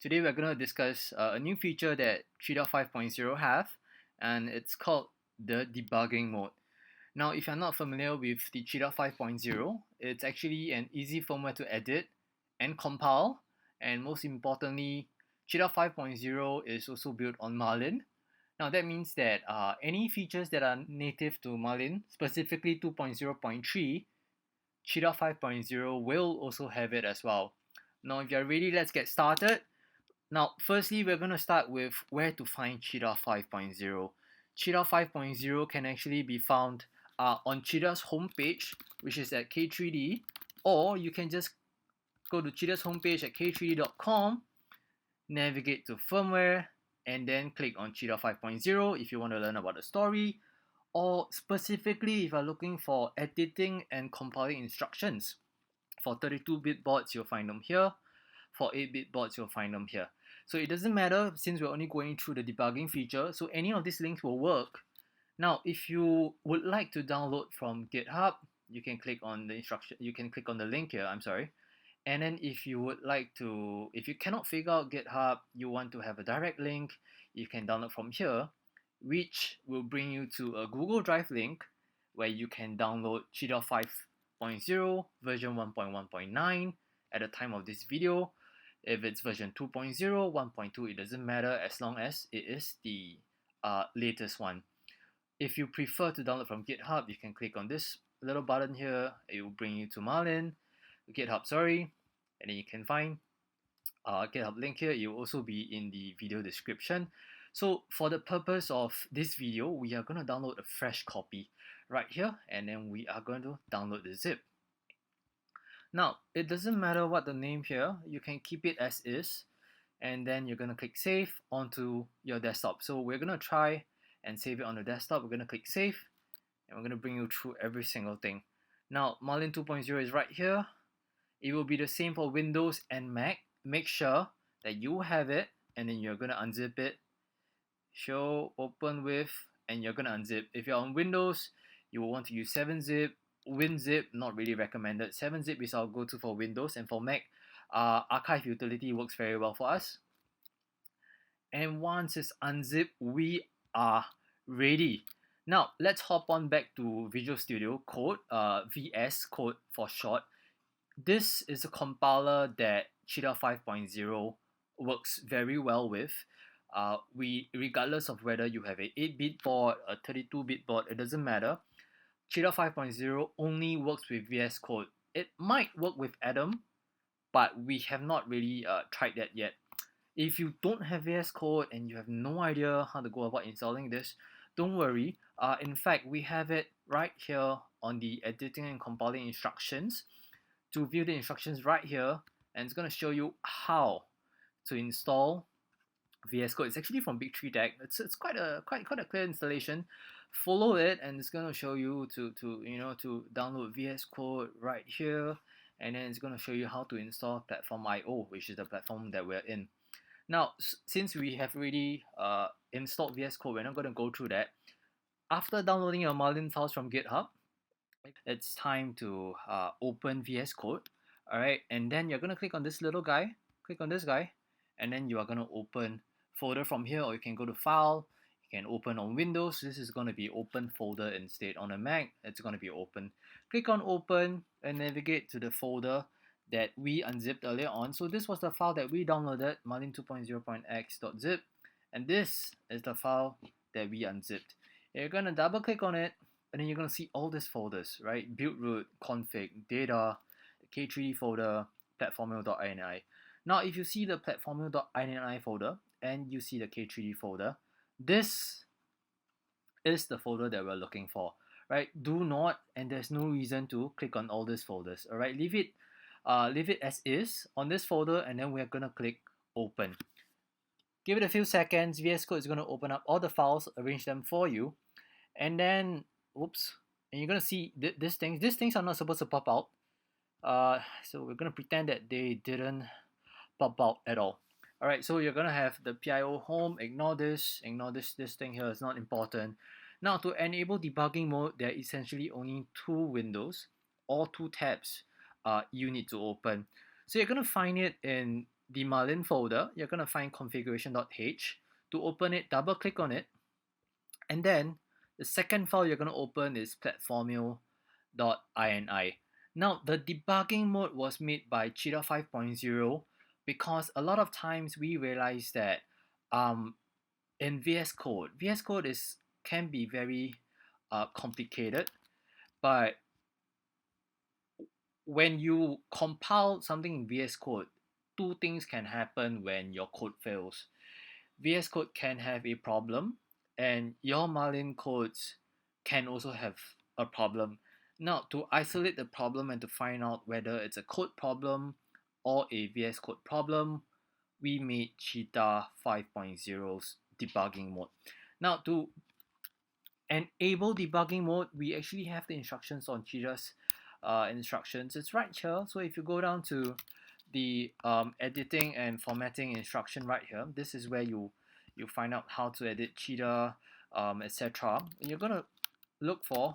Today we're going to discuss a new feature that Cheetah 5.0 have, and it's called the debugging mode. Now, if you're not familiar with the Cheetah 5.0, it's actually an easy firmware to edit and compile, and most importantly, Cheetah 5.0 is also built on Marlin. Now that means that any features that are native to Marlin, specifically 2.0.3, Cheetah 5.0 will also have it as well. Now if you're ready, let's get started. Now firstly, we're going to start with where to find Cheetah 5.0. Cheetah 5.0 can actually be found on Cheetah's homepage, which is at K3D, or you can just go to Cheetah's homepage at k3d.com, navigate to firmware, and then click on Cheetah 5.0 if you want to learn about the story, or specifically if you're looking for editing and compiling instructions. For 32-bit boards, you'll find them here. For 8-bit boards, you'll find them here. So it doesn't matter since we're only going through the debugging feature, so any of these links will work. Now, if you would like to download from GitHub, you can click on the instruction, you can click on the link here, and then if you cannot figure out GitHub, you want to have a direct link, you can download from here, which will bring you to a Google Drive link where you can download Cheetah 5.0 version 1.1.9 at the time of this video. If it's version 2.0, 1.2, it doesn't matter as long as it is the latest one. If you prefer to download from GitHub, you can click on this little button here. It will bring you to Marlin, GitHub, and then you can find GitHub link here. It will also be in the video description. So for the purpose of this video, we are going to download a fresh copy right here, and then we are going to download the zip. Now, it doesn't matter what the name here, you can keep it as is, and then you're going to click save onto your desktop. So we're going to try and save it on the desktop. We're going to click save, and we're going to bring you through every single thing. Now, Marlin 2.0 is right here. It will be the same for Windows and Mac. Make sure that you have it, and then you're going to unzip it. Show, open with, and you're going to unzip. If you're on Windows, you will want to use 7-zip. WinZip, not really recommended. 7-zip is our go-to for Windows, and for Mac, archive utility works very well for us. And once it's unzipped, we are ready. Now, let's hop on back to Visual Studio Code, VScode for short. This is a compiler that Cheetah 5.0 works very well with. Regardless of whether you have a 8-bit board, a 32-bit board, it doesn't matter. Cheetah 5.0 only works with VScode. It might work with Atom, but we have not really tried that yet. If you don't have VScode and you have no idea how to go about installing this, don't worry. In fact, we have it right here on the editing and compiling instructions. To view the instructions right here, and it's going to show you how to install VS Code. It's actually from Big Tree Tech. It's quite a clear installation. Follow it, and it's going to show you to download VS Code right here, and then it's going to show you how to install platformio, which is the platform that we're in. Now, since we have already installed VS Code, we're not going to go through that. After downloading your Marlin files from GitHub, it's time to open VS Code. Alright, and then you're going to click on this little guy, click on this guy, and then you are going to open folder from here, or you can go to file, you can open on Windows. This is going to be open folder instead. On a Mac, it's going to be open. Click on open and navigate to the folder that we unzipped earlier on. So this was the file that we downloaded, marlin 2.0.x.zip, and this is the file that we unzipped. You're going to double click on it, and then you're going to see all these folders, right? Build root, config, data, K3D folder, platformio.ini. Now, if you see the platformio.ini folder and you see the K3D folder, this is the folder that we're looking for, right? Do not, and there's no reason to click on all these folders, all right? Leave it as is on this folder, and then we're going to click open. Give it a few seconds. VS Code is going to open up all the files, arrange them for you, and then and you're gonna see these things. These things are not supposed to pop out. So we're gonna pretend that they didn't pop out at all. Alright, so you're gonna have the PIO home. Ignore this thing here is not important. Now, to enable debugging mode, there are essentially only two windows or two tabs you need to open. So you're gonna find it in the Marlin folder, you're going to find configuration.h. To open it, double click on it, and then the second file you're going to open is platformio.ini. Now, the debugging mode was made by Cheetah 5.0 because a lot of times we realize that in VScode can be very complicated, but when you compile something in VS Code, two things can happen when your code fails. VS Code can have a problem, and your Marlin codes can also have a problem. Now, to isolate the problem and to find out whether it's a code problem or a VS Code problem, we made Cheetah 5.0's debugging mode. Now, to enable debugging mode, we actually have the instructions on Cheetah's instructions. It's right here. So if you go down to the editing and formatting instruction right here, this is where you find out how to edit Cheetah, etc. You're gonna look for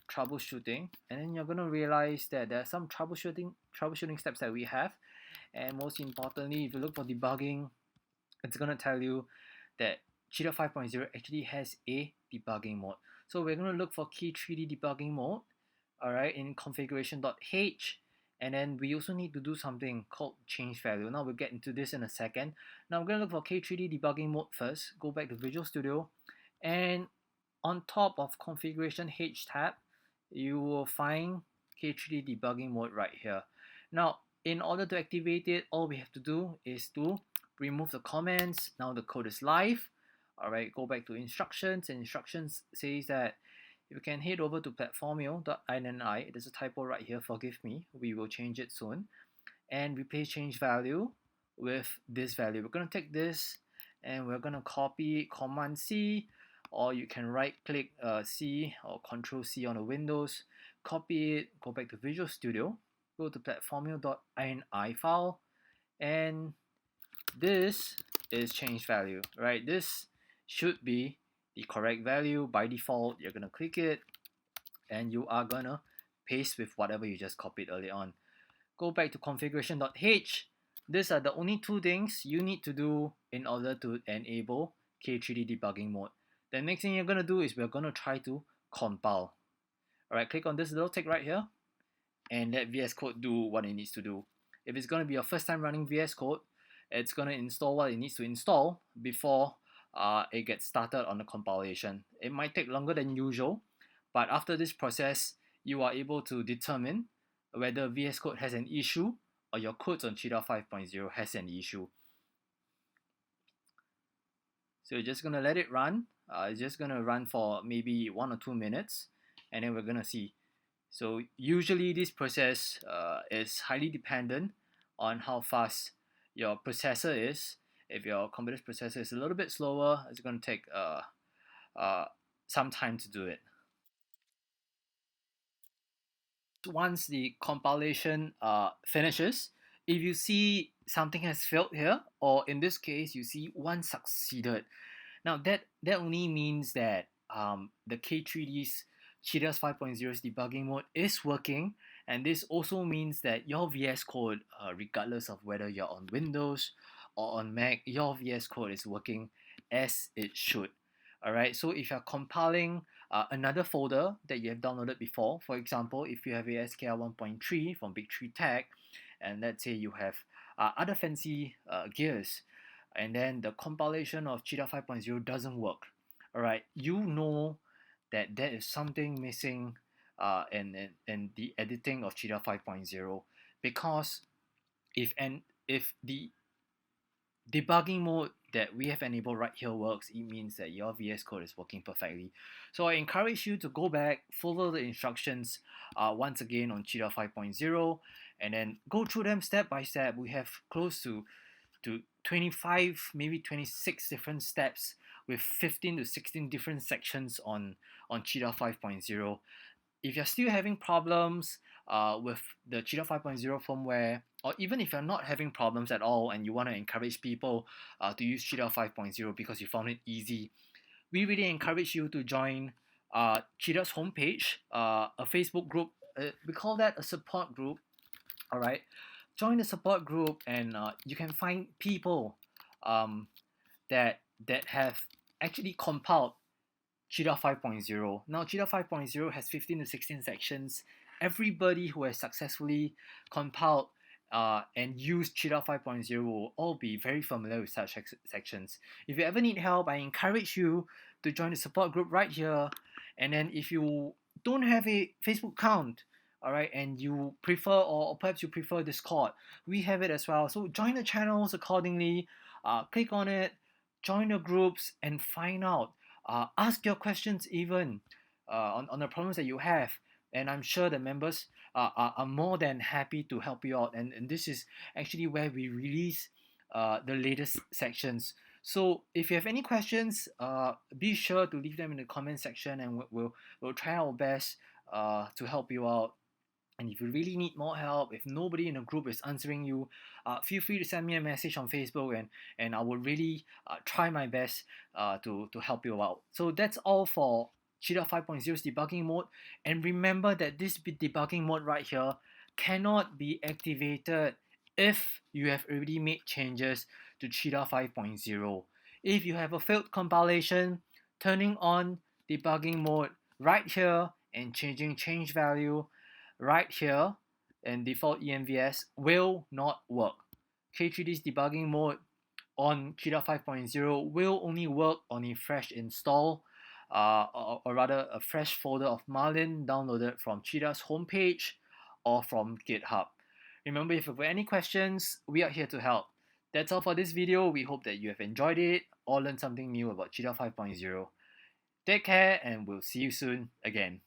troubleshooting, and then you're gonna realize that there are some troubleshooting steps that we have, and most importantly, if you look for debugging, it's gonna tell you that Cheetah 5.0 actually has a debugging mode. So we're going to look for key 3D debugging mode, all right, in configuration.h, and then we also need to do something called change value. Now we'll get into this in a second. Now I'm going to look for K3D debugging mode first. Go back to Visual Studio, and on top of configuration H tab, you will find K3D debugging mode right here. Now, in order to activate it, all we have to do is to remove the comments. Now the code is live. All right, go back to instructions, and instructions says that you can head over to platformio.ini. There's a typo right here, forgive me. We will change it soon. And replace change value with this value. We're going to take this and we're going to copy Command C, or you can right click C or Control C on the Windows. Copy it, go back to Visual Studio, go to platformio.ini file, and this is change value, right? This should be the correct value. By default, you're gonna click it and you are gonna paste with whatever you just copied earlier on. Go back to configuration.h. These are the only two things you need to do in order to enable K3D debugging mode. The next thing you're gonna do is we're gonna try to compile. Alright, click on this little tick right here and let VS Code do what it needs to do. If it's gonna be your first time running VS Code, it's gonna install what it needs to install before it gets started on the compilation. It might take longer than usual, but after this process, you are able to determine whether VS Code has an issue or your codes on Cheetah 5.0 has an issue. So you're just gonna let it run. It's just gonna run for maybe 1 or 2 minutes, and then we're gonna see. So usually this process is highly dependent on how fast your processor is. If your computer's processor is a little bit slower, it's going to take some time to do it. Once the compilation finishes, if you see something has failed here, or in this case, you see one succeeded. Now that only means that the K3D's Cheetahs 5.0's debugging mode is working, and this also means that your VS Code, regardless of whether you're on Windows or on Mac, your VS Code is working as it should. Alright, so if you're compiling another folder that you have downloaded before, for example, if you have a SKR 1.3 from Big 3 Tech, and let's say you have other fancy gears, and then the compilation of Cheetah 5.0 doesn't work, alright, you know that there is something missing in the editing of Cheetah 5.0, because if the debugging mode that we have enabled right here works, it means that your VS Code is working perfectly. So I encourage you to go back, follow the instructions once again on Cheetah 5.0, and then go through them step by step. We have close to 25, maybe 26 different steps with 15 to 16 different sections on Cheetah 5.0. If you're still having problems with the Cheetah 5.0 firmware, or even if you're not having problems at all and you want to encourage people to use Cheetah 5.0 because you found it easy, we really encourage you to join Cheetah's homepage, a Facebook group. We call that a support group. All right. join the support group, and you can find people um, that have actually compiled Cheetah 5.0. Now, Cheetah 5.0 has 15 to 16 sections. Everybody who has successfully compiled and used Cheetah 5.0 will all be very familiar with such sections. If you ever need help, I encourage you to join the support group right here. And then if you don't have a Facebook account, all right, and you prefer, or perhaps you prefer Discord, we have it as well. So join the channels accordingly, click on it, join the groups, and find out. Ask your questions even on the problems that you have, and I'm sure the members are more than happy to help you out. And this is actually where we release the latest sections. So if you have any questions, be sure to leave them in the comment section, and we'll try our best to help you out. And if you really need more help, if nobody in the group is answering you, feel free to send me a message on Facebook, and I will really try my best to help you out. So that's all for Cheetah 5.0's debugging mode. And remember that this debugging mode right here cannot be activated if you have already made changes to Cheetah 5.0. If you have a failed compilation, turning on debugging mode right here and changing change value right here and default EMVS will not work. K3D's debugging mode on Cheetah 5.0 will only work on a fresh install, or rather a fresh folder of Marlin downloaded from Cheetah's homepage or from GitHub. Remember, if you have any questions, we are here to help. That's all for this video. We hope that you have enjoyed it or learned something new about Cheetah 5.0. Take care, and we'll see you soon again.